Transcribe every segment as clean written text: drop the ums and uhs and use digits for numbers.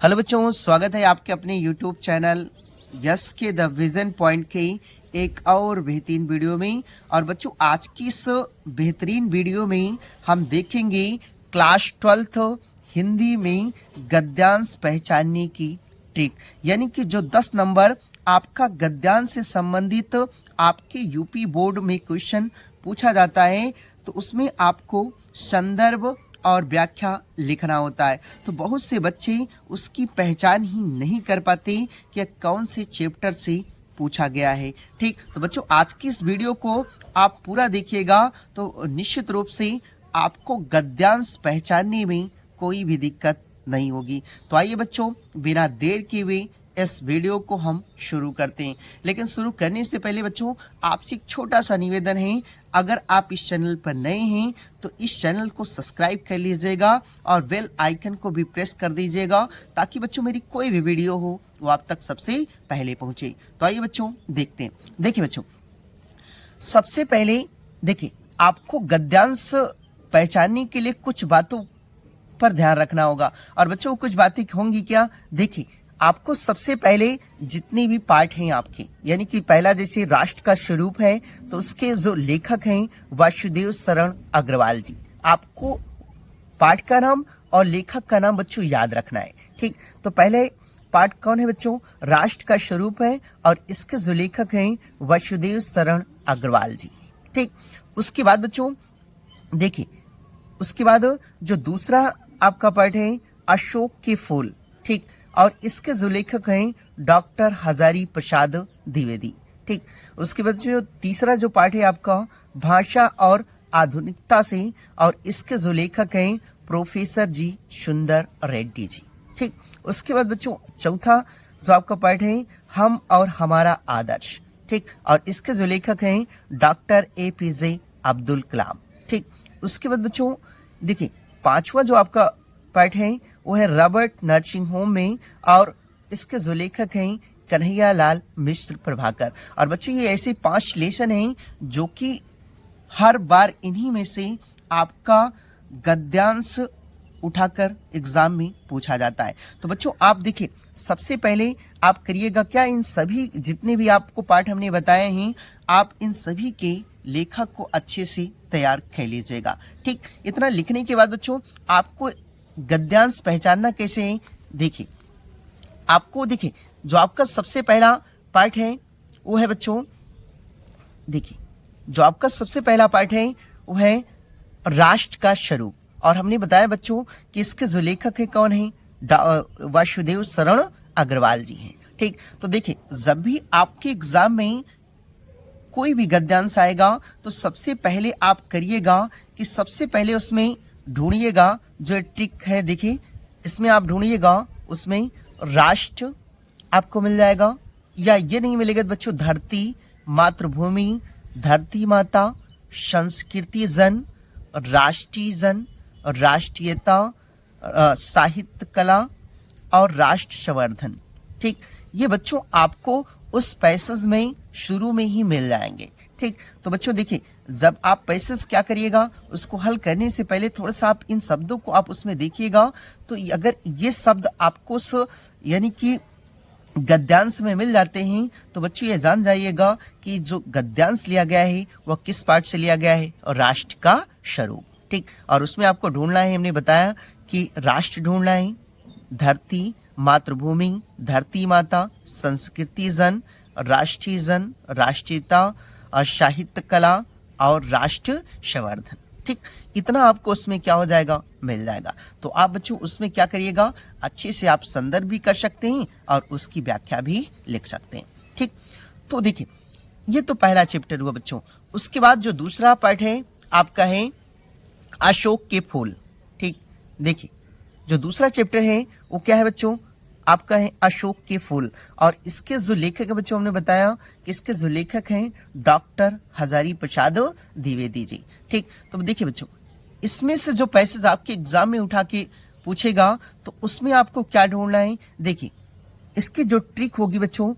Hello बच्चों, स्वागत है आपके अपने यूट्यूब चैनल यस के द विजन पॉइंट के एक और बेहतरीन वीडियो में। और बच्चों, आज की इस बेहतरीन वीडियो में हम देखेंगे क्लास 12th हिंदी में गद्यांश पहचानने की ट्रिक। यानी कि जो 10 नंबर आपका गद्यांश से संबंधित आपके यूपी बोर्ड में क्वेश्चन पूछा जाता है, तो उसमें आपको संदर्भ और व्याख्या लिखना होता है। तो बहुत से बच्चे उसकी पहचान ही नहीं कर पाते कि कौन से चैप्टर से पूछा गया है। ठीक, तो बच्चों, आज की इस वीडियो को आप पूरा देखिएगा तो निश्चित रूप से आपको गद्यांश पहचानने में कोई भी दिक्कत नहीं होगी। तो आइए बच्चों, बिना देर किए हुए इस वीडियो को हम शुरू करते हैं। लेकिन शुरू करने से पहले बच्चों, आपसे एक छोटा सा निवेदन है, अगर आप इस चैनल पर नए हैं तो इस चैनल को सब्सक्राइब कर लीजिएगा और बेल आइकन को भी प्रेस कर दीजिएगा, ताकि बच्चों मेरी कोई भी वीडियो हो वो आप तक सबसे पहले पहुंचे। तो आइए बच्चों देखते हैं। देखिए बच्चों, सबसे पहले देखिए, आपको गद्यांश पहचानने के लिए कुछ बातों पर ध्यान रखना होगा। और बच्चों, कुछ बातें होंगी क्या? देखिए, आपको सबसे पहले जितने भी पार्ट हैं आपके, यानी कि पहला जैसे राष्ट्र का स्वरूप है, तो उसके जो लेखक हैं वासुदेव शरण अग्रवाल जी। आपको पाठ का नाम और लेखक का नाम बच्चों याद रखना है। ठीक, तो पहले पाठ कौन है बच्चों? राष्ट्र का स्वरूप है और इसके जो लेखक हैं वासुदेव शरण अग्रवाल जी। ठीक, उसके बाद बच्चों देखिए, उसके बाद जो दूसरा आपका पाठ है अशोक के फूल। ठीक, और इसके जो लेखक हैं डॉक्टर हजारी प्रसाद द्विवेदी। ठीक, उसके बाद जो तीसरा जो पाठ है आपका भाषा और आधुनिकता से, और इसके जो लेखक हैं प्रोफेसर जी सुंदर रेड्डी जी। ठीक, उसके बाद बच्चों चौथा जो आपका पाठ है हम और हमारा आदर्श। ठीक, और इसके जो लेखक हैं डॉक्टर APJ अब्दुल कलाम। ठीक, उसके बाद बच्चों देखिए, पांचवा जो आपका पाठ है वो है रॉबर्ट नर्सिंग होम में, और इसके जो लेखक हैं कन्हैया लाल मिश्र प्रभाकर। और बच्चों, ये ऐसे 5 लेसन हैं जो कि हर बार इन्हीं में से आपका गद्यांश उठाकर एग्जाम में पूछा जाता है। तो बच्चों, आप देखिए, सबसे पहले आप करिएगा क्या, इन सभी जितने भी आपको पाठ हमने बताए हैं, आप इन सभी के लेखक को अच्छे से तैयार कर लीजिएगा। ठीक, इतना लिखने के बाद बच्चों, आपको गद्यांश पहचानना कैसे है? देखिए, आपको देखिए, जो आपका सबसे पहला पाठ है वो है बच्चों, देखिए, जो आपका सबसे पहला पाठ है वो है राष्ट्र का स्वरूप। और हमने बताया बच्चों कि इसके जो लेखक है कौन है? वासुदेव शरण अग्रवाल जी हैं। ठीक, तो देखिए, जब भी आपके एग्जाम में कोई भी गद्यांश आएगा तो सबसे पहले आप करिएगा कि सबसे पहले उसमें ढूंढिएगा, जो ट्रिक है देखिए, इसमें आप ढूंढिएगा, उसमें राष्ट्र आपको मिल जाएगा, या ये नहीं मिलेगा बच्चों धरती, मातृभूमि, धरती माता, संस्कृति जन, राष्ट्रीय जन, राष्ट्रीयता, साहित्य कला और राष्ट्र संवर्धन। ठीक, ये बच्चों आपको उस पैसेज में शुरू में ही मिल जाएंगे। ठीक, तो बच्चों देखिए, जब आप पैसेज क्या करिएगा, उसको हल करने से पहले थोड़ा सा आप इन शब्दों को आप उसमें देखिएगा। तो अगर ये शब्द आपको यानी कि गद्यांश में मिल जाते हैं, तो बच्चों ये जान जाइएगा कि जो गद्यांश लिया गया है वह किस पाठ से लिया गया है, और राष्ट्र का स्वरूप। ठीक, और उसमें आपको ढूंढना है, हमने बताया कि राष्ट्र ढूंढना है, धरती, मातृभूमि, धरती माता, संस्कृति जन, राष्ट्रीय जन, राष्ट्रीयता, साहित्य कला और राष्ट्र संवर्धन। ठीक, इतना आपको उसमें क्या हो जाएगा, मिल जाएगा। तो आप बच्चों उसमें क्या करिएगा, अच्छे से आप संदर्भ भी कर सकते हैं और उसकी व्याख्या भी लिख सकते हैं। ठीक, तो देखिए, ये तो पहला चैप्टर हुआ बच्चों। उसके बाद जो दूसरा पार्ट है आपका है अशोक के फूल। ठीक, देखिए, जो दूसरा चैप्टर है वो क्या है बच्चों, आपका है अशोक के फूल। और इसके जो लेखक है बच्चों, हमने बताया कि इसके जो लेखक हैं डॉक्टर हजारी प्रसाद द्विवेदी जी। ठीक, तो देखिए बच्चों, इसमें से जो पैसेज आपके एग्जाम में उठा के पूछेगा, तो उसमें आपको क्या ढूंढना है? देखिए, इसकी जो ट्रिक होगी बच्चों,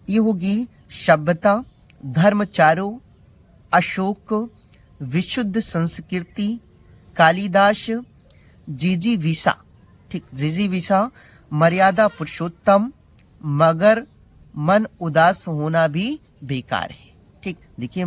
ये होगी सभ्यता, धर्मचारो, अशोक, विशुद्ध संस्कृति, कालिदास, जीजी विसा। ठीक, जीजी विसा, मर्यादा पुरुषोत्तम, मगर मन उदास होना भी बेकार है। ठीक, देखिए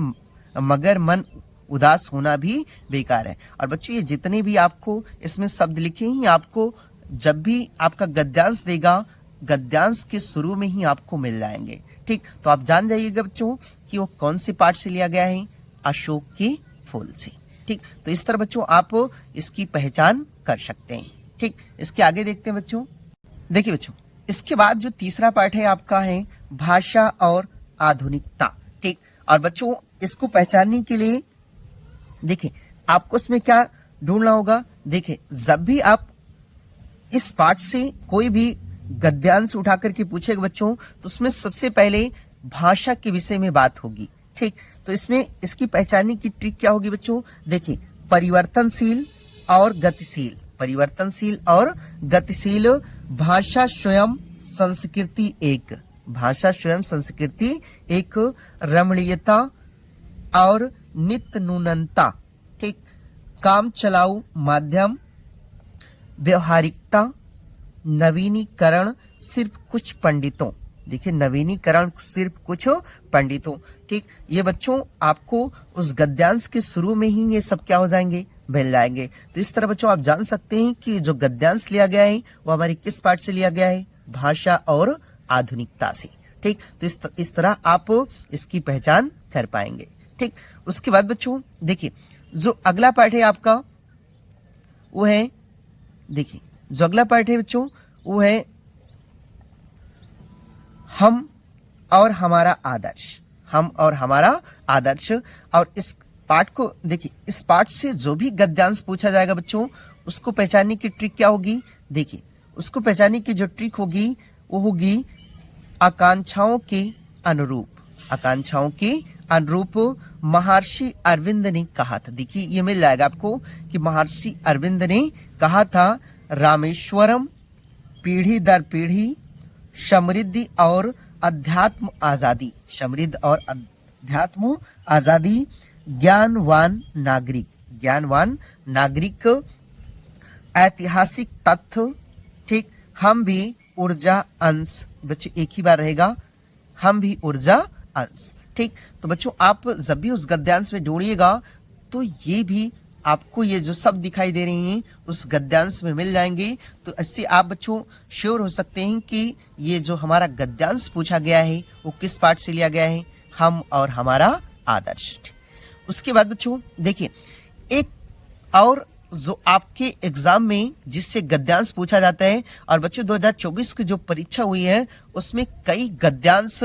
मगर मन उदास होना भी बेकार है। और बच्चों ये जितने भी आपको इसमें शब्द लिखे ही आपको जब भी आपका गद्यांश देगा, गद्यांश के शुरू में ही आपको मिल जाएंगे। ठीक, तो आप जान जाइएगा बच्चों कि वो कौन से पाठ से लिया गया है, अशोक के फूल से। ठीक, तो इस तरह बच्चों आप इसकी पहचान कर सकते हैं। ठीक, इसके आगे देखते हैं बच्चों। देखिए बच्चों, इसके बाद जो तीसरा पाठ है आपका है भाषा और आधुनिकता। ठीक, और बच्चों इसको पहचानने के लिए देखिए आपको इसमें क्या ढूंढना होगा। देखिए जब भी आप इस पाठ से कोई भी गद्यांश उठा करके पूछेगा बच्चों, तो उसमें सबसे पहले भाषा के विषय में बात होगी। ठीक, तो इसमें इसकी पहचानने की ट्रिक क्या होगी बच्चों। देखिए परिवर्तनशील और गतिशील, परिवर्तनशील और गतिशील, भाषा स्वयं संस्कृति एक, भाषा स्वयं संस्कृति एक, रमणीयता और नित्य नूतनता। ठीक, काम चलाऊ माध्यम, व्यवहारिकता, नवीनीकरण सिर्फ कुछ पंडितों। देखिए नवीनीकरण सिर्फ कुछ पंडितों। ठीक, ये बच्चों आपको उस गद्यांश के शुरू में ही ये सब क्या हो जाएंगे, मिल जाएंगे। तो इस तरह बच्चों आप जान सकते हैं कि जो गद्यांश लिया गया है वो हमारी किस पाठ से लिया गया है, भाषा और आधुनिकता से। ठीक, तो इस तरह आप इसकी पहचान कर पाएंगे। ठीक, उसके बाद बच्चों देखिए जो अगला पाठ है आपका वो है, देखिए जो अगला पाठ है बच्चों वो है हम और हमारा आदर्श, हम और हमारा आदर्श। और इस पाठ को देखिए, इस पाठ से जो भी गद्यांश पूछा जाएगा बच्चों उसको पहचानने की ट्रिक क्या होगी। देखिए उसको पहचानने की जो ट्रिक होगी वो होगी आकांक्षाओं के अनुरूप, आकांक्षाओं के अनुरूप। महर्षि अरविंद ने कहा था, देखिए ये मिल जाएगा आपको कि महर्षि अरविंद ने कहा था रामेश्वरम पीढ़ी दर पीढ़ी, समृद्धि और अध्यात्म आजादी, समृद्ध और अध्यात्म आजादी, ज्ञानवान नागरिक, ज्ञानवान नागरिक, ऐतिहासिक तथ्य। ठीक, हम भी ऊर्जा अंश, बच्चों एक ही बार रहेगा, हम भी ऊर्जा अंश। ठीक, तो बच्चों आप जब भी उस गद्यांश में ढूंढिएगा तो ये भी आपको ये जो शब्द दिखाई दे रहे हैं उस गद्यांश में मिल जाएंगे। तो इससे आप बच्चों श्योर हो सकते हैं कि ये जो हमारा गद्यांश पूछा गया है वो किस पाठ से लिया गया है, हम और हमारा आदर्श। उसके बाद बच्चों देखिए एक और जो आपके एग्जाम में जिससे गद्यांश पूछा जाता है, और बच्चों 2024 की जो परीक्षा हुई है उसमें कई गद्यांश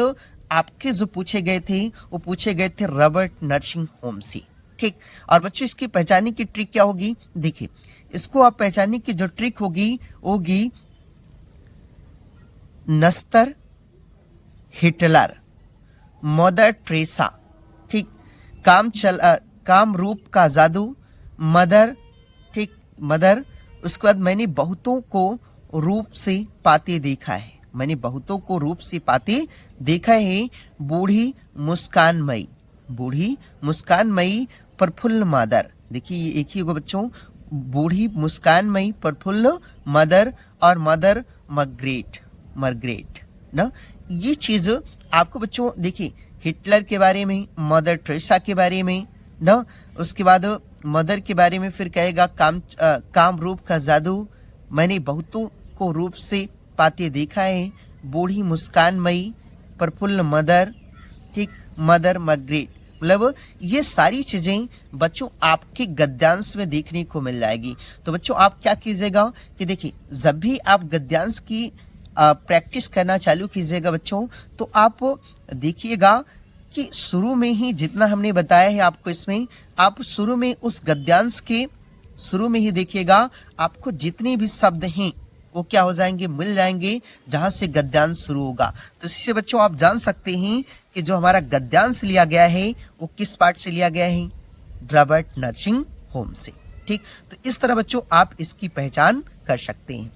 आपके जो पूछे गए थे वो पूछे गए थे रॉबर्ट नर्सिंग होम से। ठीक, और बच्चों इसकी पहचानने की ट्रिक क्या होगी। देखिए इसको आप पहचानने की जो ट्रिक होगी नस्तर, हिटलर, मदर ट्रेसा। ठीक, काम रूप का जादू, मदर। ठीक, मदर। उसके बाद मैंने बहुतों को रूप से पाते देखा है, मैंने बहुतों को रूप से पाते देखा है, बूढ़ी मुस्कानमयी, बूढ़ी मुस्कानमयी, प्रफुल्ल मदर। देखिए ये एक ही होगा बच्चों, बूढ़ी मुस्कानमयी, प्रफुल्ल मदर, और मदर मर्ग्रेट, मर्ग्रेट ना। ये चीज आपको बच्चों देखिए हिटलर के बारे में, मदर ट्रेसा के बारे में ना, उसके बाद मदर के बारे में फिर कहेगा काम रूप का जादू, मैंने बहुतों को रूप से पाते देखा है, बूढ़ी मुस्कानमयी, प्रफुल्ल मदर। ठीक, मदर मर्ग्रेट। मतलब ये सारी चीजें बच्चों आपके गद्यांश में देखने को मिल जाएगी। तो बच्चों आप क्या कीजिएगा कि देखिए जब भी आप गद्यांश की प्रैक्टिस करना चालू कीजिएगा बच्चों, तो आप देखिएगा कि शुरू में ही जितना हमने बताया है आपको इसमें, आप शुरू में उस गद्यांश के शुरू में ही देखिएगा आपको जितने भी शब्द हैं वो क्या हो जाएंगे, मिल जाएंगे जहां से गद्यांश शुरू होगा। तो इससे बच्चों आप जान सकते हैं कि जो हमारा गद्यांश लिया गया है वो किस पाठ से लिया गया है, रॉबर्ट नर्सिंग होम से। ठीक, तो इस तरह बच्चों आप इसकी पहचान कर सकते हैं।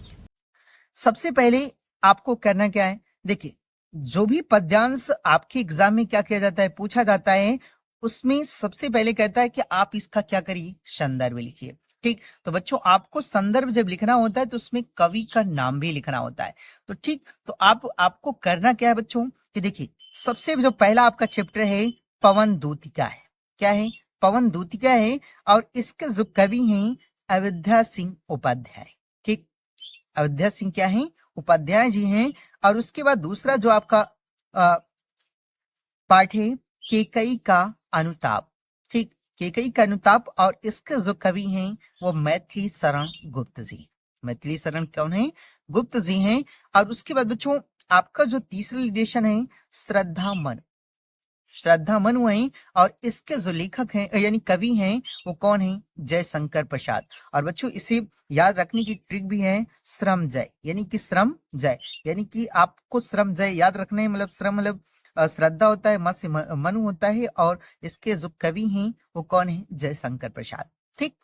सबसे पहले आपको करना क्या है, देखिए जो भी पद्यांश आपके एग्जाम में क्या किया जाता है, पूछा जाता है, उसमें सबसे पहले कहता है कि आप इसका क्या करिए, संदर्भ लिखिए। ठीक। तो बच्चों आपको संदर्भ जब लिखना होता है तो उसमें कवि का नाम भी लिखना होता है। तो ठीक, तो आपको करना क्या है बच्चों कि देखिए, सबसे जो पहला आपका चैप्टर है पवन दूतिका है। क्या है? पवन दूतिका है। और इसके जो कवि हैं अयोध्या सिंह उपाध्याय। ठीक, अयोध्या सिंह क्या है? उपाध्याय जी हैं। और उसके बाद दूसरा जो आपका पाठ है केकई का अनुताप। ठीक, केकई का अनुताप। और इसके जो कवि हैं वो मैथिली शरण गुप्त जी। मैथिली शरण कौन है? गुप्त जी हैं। और उसके बाद बच्चों आपका जो तीसरा रिलेशन है श्रद्धा मन। श्रद्धा मनु है। और इसके जो लेखक हैं यानी कवि हैं वो कौन है? जयशंकर प्रसाद। और बच्चों इसे याद रखने की ट्रिक भी है श्रम जय, यानी कि श्रम जय, यानी कि आपको श्रम जय याद रखना है। मतलब श्रम मतलब श्रद्धा होता है, मत से मनु होता है। और इसके जो कवि हैं वो कौन है? जयशंकर प्रसाद। ठीक,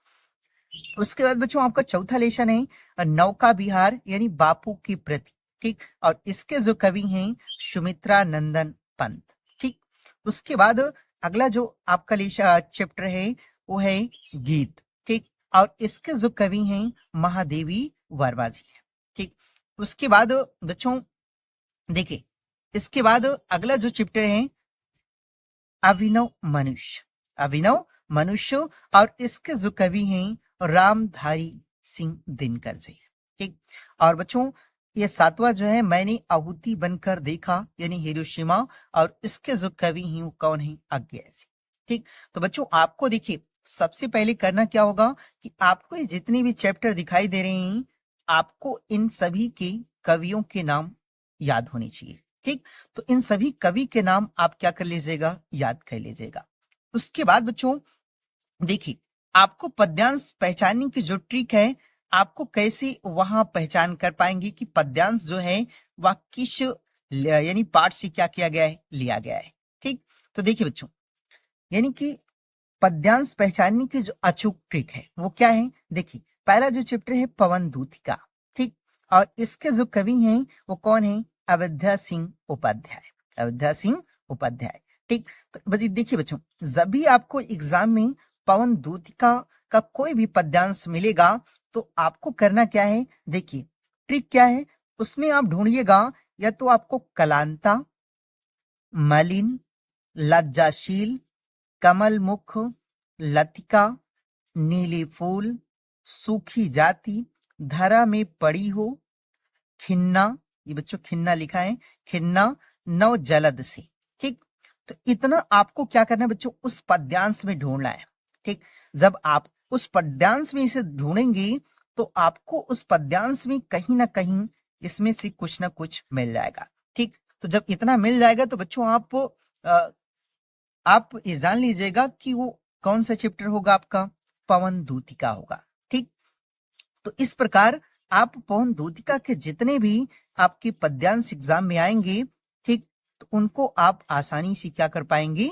उसके बाद बच्चों आपका चौथा लेशन है नौका विहार यानी बापू की प्रति। ठीक, और इसके जो कवि हैं सुमित्रा नंदन पंत। ठीक, उसके बाद अगला जो आपका चैप्टर है वो है गीत। ठीक, और इसके जो कवि हैं महादेवी वर्मा जी हैं। ठीक, उसके बाद बच्चों देखिए, इसके बाद अगला जो चैप्टर है अभिनव मनुष्य। अभिनव मनुष्य। और इसके जो कवि हैं रामधारी सिंह दिनकर जी। ठीक, और बच्चों ये सातवां जो है मैंने आहुति बनकर देखा यानी हिरोशिमा। और इसके जो कवि हैं वो कौन है? अज्ञा जी। ठीक, तो बच्चों आपको देखिए सबसे पहले करना क्या होगा कि आपको ये जितने भी चैप्टर दिखाई दे रहे हैं आपको इन सभी के कवियों के नाम याद होने चाहिए। ठीक, तो इन सभी कवि के नाम आप क्या कर लीजिएगा? याद कर लीजिएगा। उसके बाद बच्चों देखिए, आपको पद्यांश पहचानने की जो ट्रिक है, आपको कैसे वहां पहचान कर पाएंगे कि पद्यांश जो है वह किस यानी पाठ से क्या किया गया है? लिया गया है। ठीक, तो देखिए बच्चों, यानी कि पद्यांश पहचानने की जो अचूक ट्रिक है वो क्या है? देखिए, पहला जो चैप्टर है पवन दूतिका। ठीक, और इसके जो कवि हैं वो कौन है? अयोध्या सिंह उपाध्याय। अयोध्या सिंह उपाध्याय। ठीक, तो देखिए बच्चों, जब भी आपको एग्जाम में पवन दूतिका का कोई भी पद्यांश मिलेगा तो आपको करना क्या है? देखिए ट्रिक क्या है उसमें, आप ढूंढिएगा या तो आपको कलांता, मलिन, लज्जाशील, कमल मुख, लतिका, नीली फूल, सूखी जाति, धरा में पड़ी हो, खिन्ना, ये बच्चों खिन्ना लिखा है, खिन्ना, नव जलद से। ठीक, तो इतना आपको क्या करना है बच्चों? उस पद्यांश में ढूंढना है। ठीक, जब आप उस पद्यांश में इसे ढूंढेंगे तो आपको उस पद्यांश में कहीं ना कहीं इसमें से कुछ ना कुछ मिल जाएगा। ठीक, तो जब इतना मिल जाएगा तो बच्चों आप ये जान लीजिएगा कि वो कौन सा चैप्टर होगा आपका? पवन दूतिका होगा। ठीक, तो इस प्रकार आप पवन दूतिका के जितने भी आपके पद्यांश एग्जाम में आएंगे, ठीक, तो उनको आप आसानी से क्या कर पाएंगे?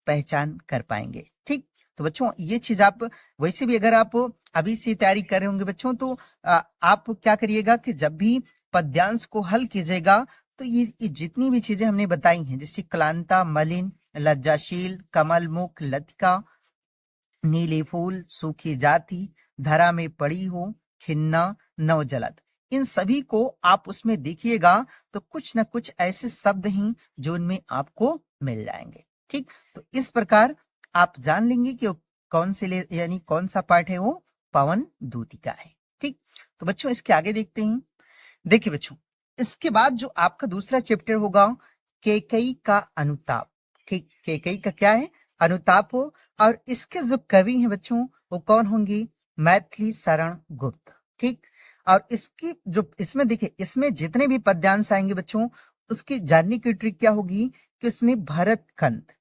पहचान कर पाएंगे। ठीक, तो बच्चों ये चीज आप वैसे भी अगर आप अभी से तैयारी कर रहे होंगे बच्चों तो आप क्या करिएगा कि जब भी पद्यांश को हल कीजिएगा तो ये जितनी भी चीजें हमने बताई हैं जैसे क्लांता, मलिन, लज्जाशील, कमल मुख, लतिका, नीले फूल, सूखी जाति, धरा में पड़ी हो, खिन्ना, नवजलद, इन सभी को आप उसमें देखिएगा तो कुछ ना कुछ ऐसे शब्द हैं जो उनमें आपको मिल जाएंगे। ठीक, तो इस प्रकार आप जान लेंगे कि कौन से यानी कौन सा पाठ है वो पवन दूतिका है। ठीक, तो बच्चों इसके आगे देखते हैं। देखिए बच्चों, इसके बाद जो आपका दूसरा चैप्टर होगा केकई का अनुताप। ठीक, केकई का क्या है? अनुताप हो। और इसके जो कवि हैं बच्चों वो कौन होंगे? मैथिली शरण गुप्त। ठीक, और इसकी जो इसमें देखिए इसमें जितने भी पद्यांश आएंगे बच्चों उसकी जानने की ट्रिक क्या होगी कि उसमें भरत कंद,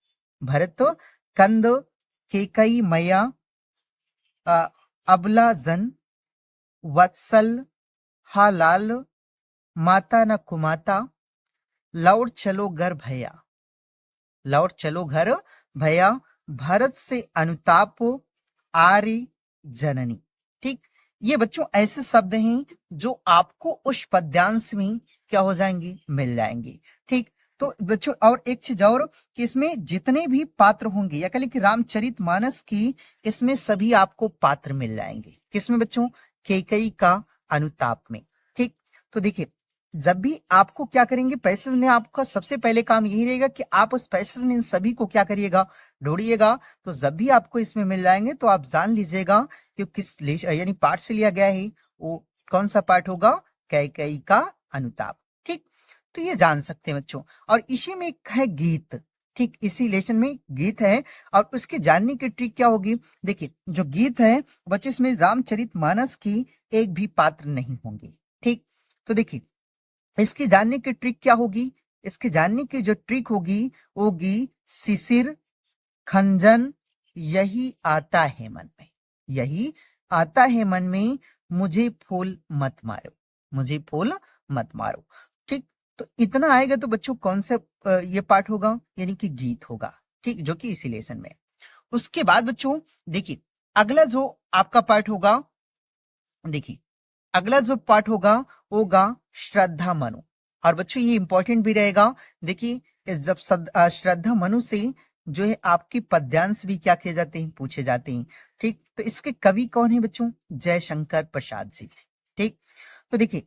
भरत कंद, केकई मैया, अबला जन, वत्सल, हालाल, माता न कुमाता, लौट चलो घर भैया, लौट चलो घर भैया, भरत से अनुताप, आर्य जननी। ठीक, ये बच्चों ऐसे शब्द हैं जो आपको उस पद्यांश में क्या हो जाएंगे? मिल जाएंगे। ठीक, तो बच्चों और एक चीज और कि इसमें जितने भी पात्र होंगे या कह कि रामचरितमानस की इसमें सभी आपको पात्र मिल जाएंगे। किसमें बच्चों? कैकेयी का अनुताप में। ठीक, तो देखिए जब भी आपको क्या करेंगे, पैसेज में आपका सबसे पहले काम यही रहेगा कि आप उस पैसेज में इन सभी को क्या करिएगा, ढूंढिएगा। तो जब भी आपको इसमें मिल जाएंगे तो आप जान लीजिएगा कि किस यानी पार्ट से लिया गया है, वो कौन सा पार्ट होगा, कैकेयी का अनुताप। ठीक, तो ये जान सकते हैं बच्चों। और इसी में एक है गीत, ठीक, इसी लेसन में गीत है और उसके जानने की ट्रिक क्या होगी। देखिए जो गीत है बच्चों, इसमें रामचरितमानस की एक भी पात्र नहीं होंगे। ठीक, तो देखिए इसके जानने की ट्रिक क्या होगी, इसके जानने की जो ट्रिक होगी होगी शिशिर खंजन यही आता है मन में, यही आता है मन में, मुझे फूल मत मारो, मुझे फूल मत मारो। ठीक, तो इतना आएगा तो बच्चों कौन सा ये पार्ट होगा, यानी कि गीत होगा। ठीक, जो कि इसी लेसन में। उसके बाद बच्चों देखिए अगला जो आपका पार्ट होगा, देखिए अगला जो पार्ट होगा श्रद्धा मनु। और बच्चों ये इंपॉर्टेंट भी रहेगा। देखिए जब श्रद्धा मनु से जो है आपके पद्यांश भी क्या किए जाते हैं, पूछे जाते हैं। ठीक, तो इसके कवि कौन है बच्चों, जयशंकर प्रसाद जी। ठीक, तो देखिए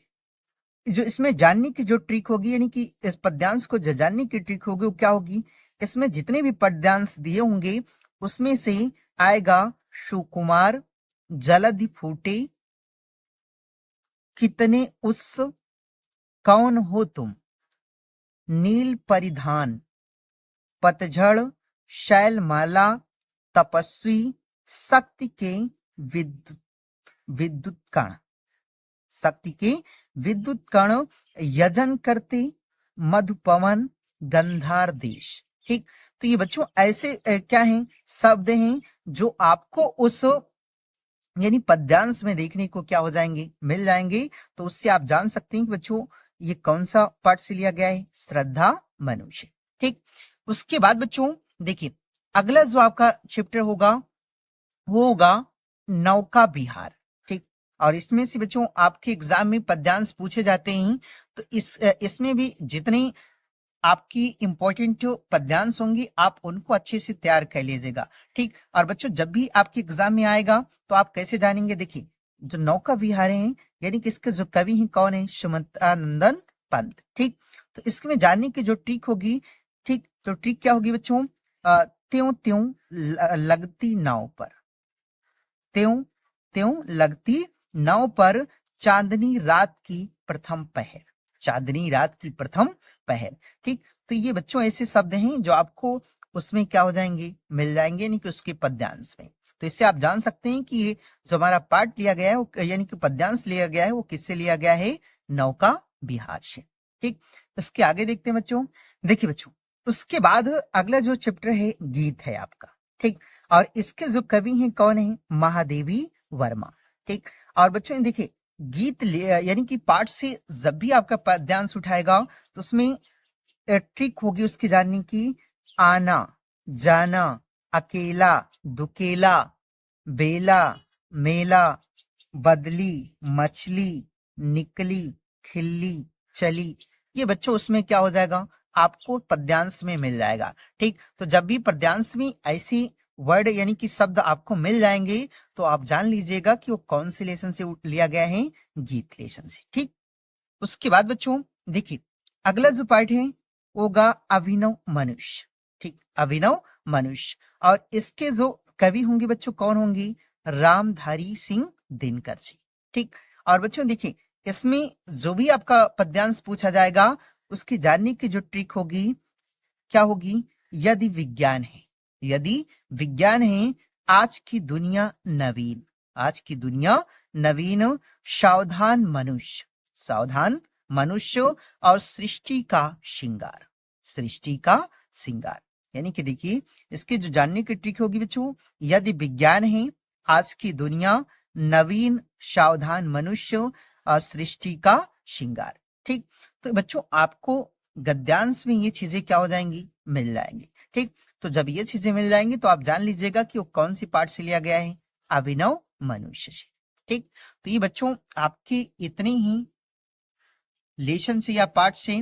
जो इसमें जानने की जो ट्रिक होगी, यानी कि इस पद्यांश को जो जानने की ट्रिक होगी वो क्या होगी, इसमें जितने भी पद्यांश दिए होंगे उसमें से आएगा सुकुमार जलधि फूटे, कितने उस, कौन हो तुम, नील परिधान, पतझड़, शैलमाला, तपस्वी, शक्ति के विद्युत विद्युत कण, शक्ति के विद्युत कण, यजन करते मधुपवन गंधार देश। ठीक, तो ये बच्चों ऐसे क्या हैं, शब्द हैं जो आपको उस यानी पद्यांश में देखने को क्या हो जाएंगे, मिल जाएंगे। तो उससे आप जान सकते हैं कि बच्चों ये कौन सा पाठ से लिया गया है, श्रद्धा मनुष्य। ठीक, उसके बाद बच्चों देखिए अगला जो आपका चैप्टर होगा वो होगा नौका विहार। ठीक, और इसमें से बच्चों आपके एग्जाम में पद्यांश पूछे जाते हैं। तो इसमें भी जितने आपकी इंपॉर्टेंट जो पद्यांश होंगी आप उनको अच्छे से तैयार कर लीजिएगा। ठीक, और बच्चों जब भी आपके एग्जाम में आएगा तो आप कैसे जानेंगे, देखिए जो नौका विहार हैं यानी कि इसके जो कवि हैं कौन है, सुमंतानंदन पंत। ठीक, तो इसमें जानने की जो ट्रिक होगी, ठीक, तो ट्रिक क्या होगी बच्चों, त्यों त्यों लगती नाव पर, त्यों त्यों लगती नाव पर, चांदनी रात की प्रथम पहर, चांदनी रात की प्रथम पहर। ठीक, तो ये बच्चों ऐसे शब्द हैं जो आपको उसमें क्या हो जाएंगे, मिल जाएंगे, यानी कि उसके पद्यांश में। तो इससे आप जान सकते हैं कि ये जो हमारा पाठ लिया गया है वो यानी कि पद्यांश लिया गया है वो किससे लिया गया है, नौका विहार से। ठीक, इसके आगे देखते हैं बच्चों। देखिए बच्चों उसके बाद अगला जो चैप्टर है गीत है आपका। ठीक, और इसके जो कवि हैं कौन है, महादेवी वर्मा। ठीक, और बच्चों देखिए गीत यानी कि पाठ से जब भी आपका पद्यांश उठाएगा तो उसमें ट्रिक होगी उसकी जानने की, आना जाना, अकेला दुकेला, बेला मेला, बदली मछली, निकली खिल्ली चली। ये बच्चों उसमें क्या हो जाएगा, आपको पद्यांश में मिल जाएगा। ठीक, तो जब भी पद्यांश में ऐसी वर्ड यानी कि शब्द आपको मिल जाएंगे तो आप जान लीजिएगा कि वो कौन से लेसन से लिया गया है, गीत लेसन से। ठीक, उसके बाद बच्चों देखिए अगला जो पार्ट है होगा अभिनव मनुष्य। ठीक, अभिनव मनुष्य, और इसके जो कवि होंगे बच्चों कौन होंगे, रामधारी सिंह दिनकर जी। ठीक, और बच्चों देखिए इसमें जो भी आपका पद्यांश पूछा जाएगा उसकी जानने की जो ट्रिक होगी क्या होगी, यदि विज्ञान है, यदि विज्ञान है, आज की दुनिया नवीन, आज की दुनिया नवीन, सावधान मनुष्य, सावधान मनुष्य, और सृष्टि का श्रृंगार, सृष्टि का श्रृंगार। यानी कि देखिए इसकी जो जानने की ट्रिक होगी बच्चों, यदि विज्ञान है, आज की दुनिया नवीन, सावधान मनुष्य, और सृष्टि का श्रृंगार। ठीक, तो बच्चों आपको गद्यांश में ये चीजें क्या हो जाएंगी, मिल जाएंगी। ठीक, तो जब ये चीजें मिल जाएंगी तो आप जान लीजिएगा कि वो कौन सी पाठ से लिया गया है, अभिनव मनुष्य से। ठीक, तो ये बच्चों आपकी इतनी ही लेशन से या पाठ से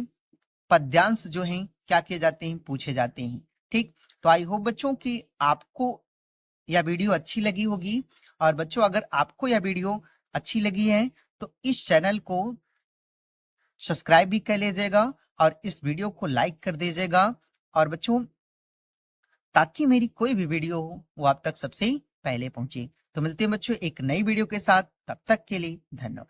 पद्यांश जो हैं क्या किए जाते हैं, पूछे जाते हैं। ठीक, तो आई होप बच्चों कि आपको यह वीडियो अच्छी लगी होगी। और बच्चों अगर आपको यह वीडियो अच्छी लगी है तो इस चैनल को सब्सक्राइब भी कर लीजिएगा और इस वीडियो को लाइक कर दीजिएगा। और बच्चों ताकि मेरी कोई भी वीडियो हो वो आप तक सबसे पहले पहुंचे। तो मिलते हैं बच्चों एक नई वीडियो के साथ, तब तक के लिए धन्यवाद।